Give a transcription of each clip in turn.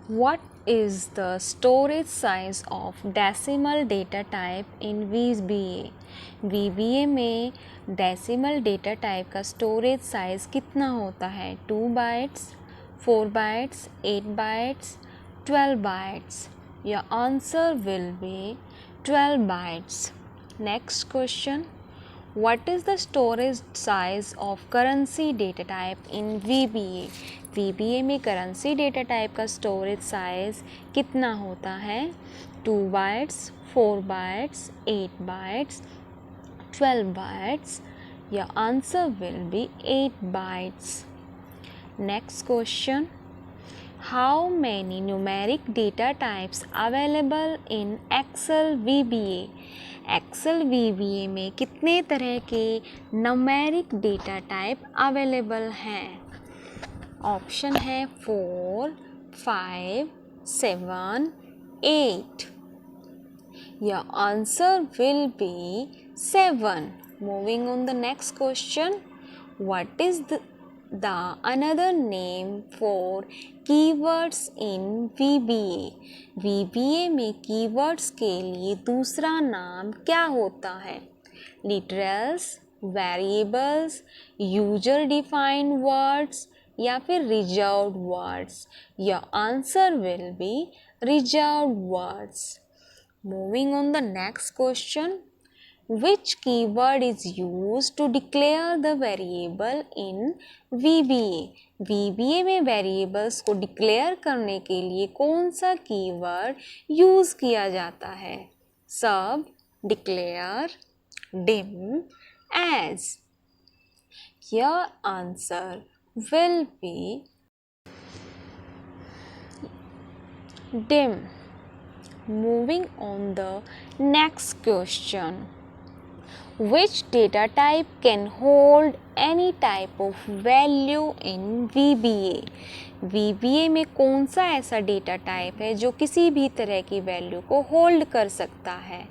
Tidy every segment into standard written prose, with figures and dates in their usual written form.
What is the storage size of decimal data type in VBA? VBA में decimal data type का storage size कितना होता है? 2 bytes, 4 bytes, 8 bytes, 12 bytes. Your answer will be 12 bytes. Next question. What is the storage size of currency data type in VBA? VBA में currency data type का storage size कितना होता है? 2 bytes, 4 bytes, 8 bytes, 12 bytes. Your answer will be 8 bytes. Next question. How many numeric data types available in Excel VBA? Excel VBA में कितने तरह के numeric data type available हैं? Option है 4, 5, 7, 8. Your answer will be 7. Moving on the next question. What is the another name for keywords in VBA? VBA में keywords के लिए दूसरा नाम क्या होता है? Literals, variables, user defined words या फिर reserved words? Your answer will be reserved words. Moving on the next question. Which keyword is used to declare the variable in VBA? VBA में variables को declare करने के लिए कौन सा keyword use किया जाता है? Sub, declare, dim, as. Your answer will be dim. Moving on the next question. Which data type can hold any type of value in VBA? VBA में कौन सा ऐसा डेटा टाइप है जो किसी भी तरह की वैल्यू को होल्ड कर सकता है?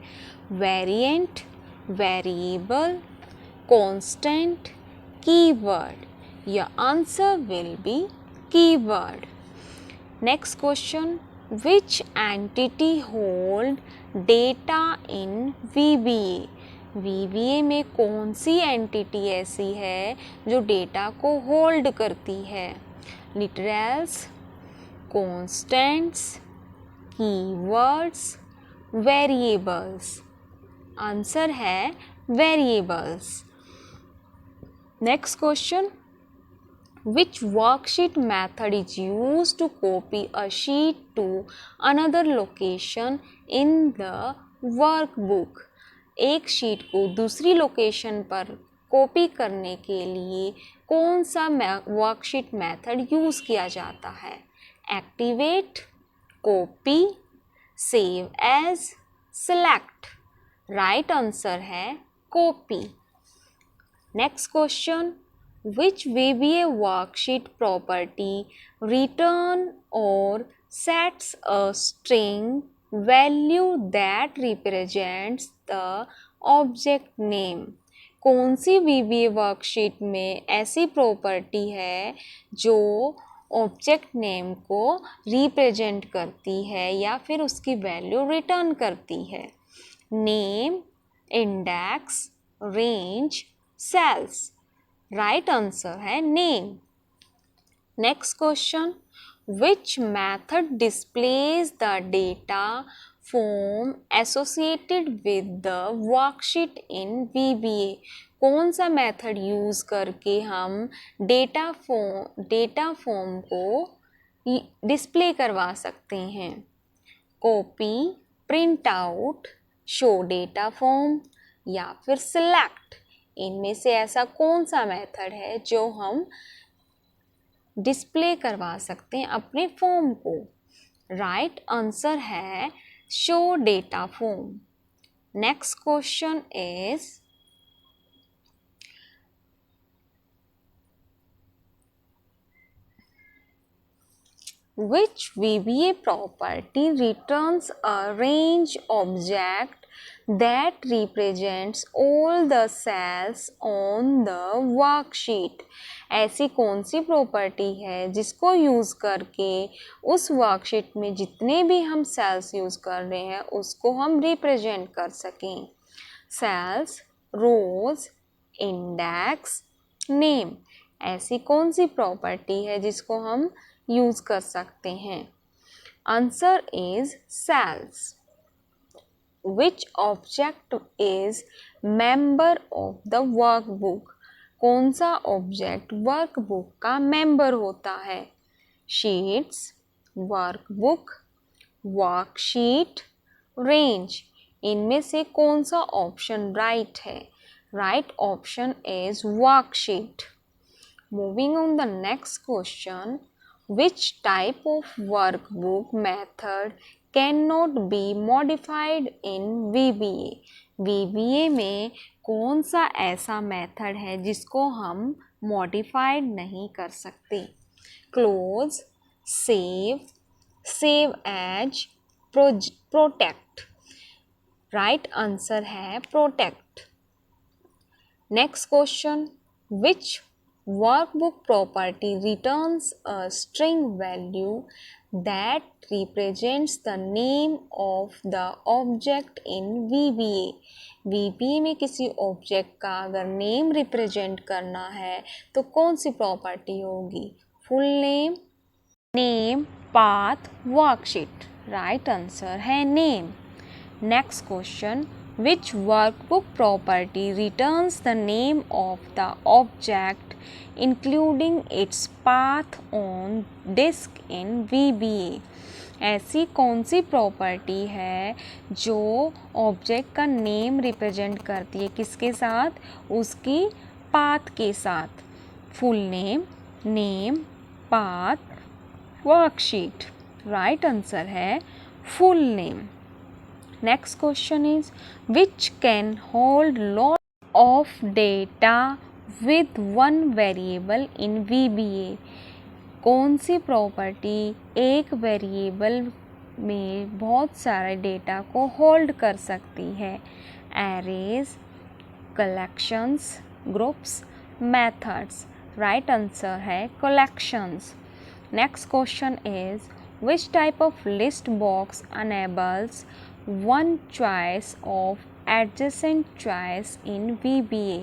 Variant, variable, constant, keyword. Your answer will be keyword. Next question. Which entity hold data in VBA? VBA में कौन सी एंटिटी ऐसी है जो डेटा को होल्ड करती है? Literals, constants, keywords, variables. Answer है variables. Next question. Which worksheet method is used to copy a sheet to another location in the workbook? एक शीट को दूसरी लोकेशन पर कॉपी करने के लिए कौन सा वर्कशीट मेथड यूज़ किया जाता है? Activate, copy, save as, select. Right answer है copy. Next question. Which VBA worksheet property return or sets a string value that represents the object name? कौन सी VBA वर्कशीट में ऐसी प्रॉपर्टी है जो object name को रिप्रेजेंट करती है या फिर उसकी वैल्यू रिटर्न करती है? Name, index, range, cells. Right answer है name. Next question. Which method displays the data form associated with the worksheet in VBA? कौन सा मेथड यूज़ करके हम डेटा फॉर्म को डिस्प्ले करवा सकते हैं? Copy, print out, show data form या फिर सिलेक्ट. इनमें से ऐसा कौन सा मेथड है जो हम डिस्प्ले करवा सकते हैं अपने फॉर्म को? राइट आंसर है show data form. Next question is which VBA property returns a range object that represents all the cells on the worksheet. ऐसी कौन सी प्रॉपर्टी है जिसको यूज़ करके उस वर्कशीट में जितने भी हम सेल्स यूज़ कर रहे हैं उसको हम रिप्रेजेंट कर सकें। सेल्स, रोज, इंडेक्स, नेम, ऐसी कौन सी प्रॉपर्टी है जिसको हम यूज़ कर सकते हैं? Answer is cells. Which object is member of the workbook? कौन सा ऑब्जेक्ट वर्कबुक का मेंबर होता है? शीट्स, वर्कबुक, वर्कशीट, रेंज, इनमें से कौन सा ऑप्शन राइट है? Right option is worksheet. Moving on the next question, which type of workbook method cannot be modified in VBA? VBA में कौन सा ऐसा मेथड है जिसको हम मॉडिफाइड नहीं कर सकते? Close, save, save as, protect. Right answer है protect. Next question, which workbook property returns a string value that represents the name of the object in VBA? VBA में किसी ऑब्जेक्ट का अगर नेम रिप्रेजेंट करना है तो कौन सी प्रॉपर्टी होगी? Full name, name, path, worksheet. Right answer है name. Next question, which workbook property returns the name of the object including its path on disk in VBA? ऐसी कौन सी प्रॉपर्टी है जो ऑब्जेक्ट का नेम रिप्रेजेंट करती है? किसके साथ? उसकी पाथ के साथ। Full name, name, path, worksheet. Right answer है full name. Next question is, which can hold lot of data with one variable in VBA? कौन सी प्रॉपर्टी एक वेरिएबल में बहुत सारे डेटा को होल्ड कर सकती है? Arrays, collections, groups, methods. Right answer है collections. Next question is, which type of list box enables one choice of adjacent choice in VBA?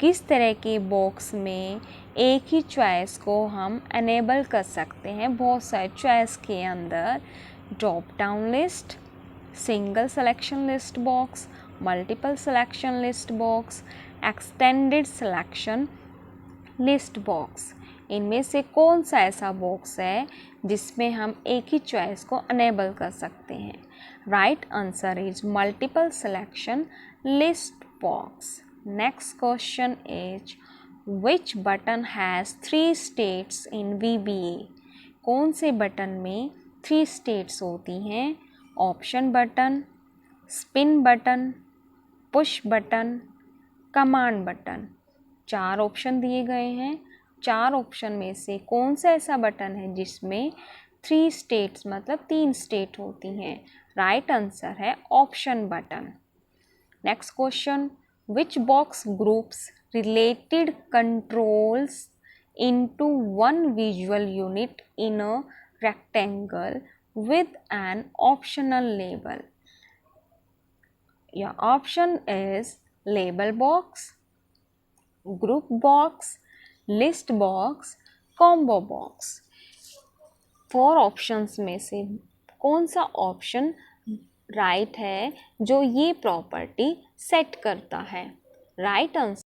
किस तरह के बॉक्स में एक ही चॉइस को हम अनेबल कर सकते हैं बहुत सारे चॉइस के अंदर? Drop down list, single selection list box, multiple selection list box, extended selection list box. इनमें से कौन सा ऐसा बॉक्स है जिसमें हम एक ही चॉइस को अनेबल कर सकते हैं? Right answer is multiple selection list box. Next question is, which button has 3 states in VBA? कौन से बटन में 3 स्टेट्स होती हैं? Option button, spin button, push button, command button. 4 option दिए गए हैं। 4 ऑप्शन में से कौन सा ऐसा बटन है जिसमें 3 स्टेट्स मतलब 3 स्टेट होती हैं? राइट आंसर है option button. Next question, which box groups related controls into one visual unit in a rectangle with an optional label? Your option is label box, group box, list box, combo box। 4 options में से कौन सा option right है जो ये property set करता है? Right answer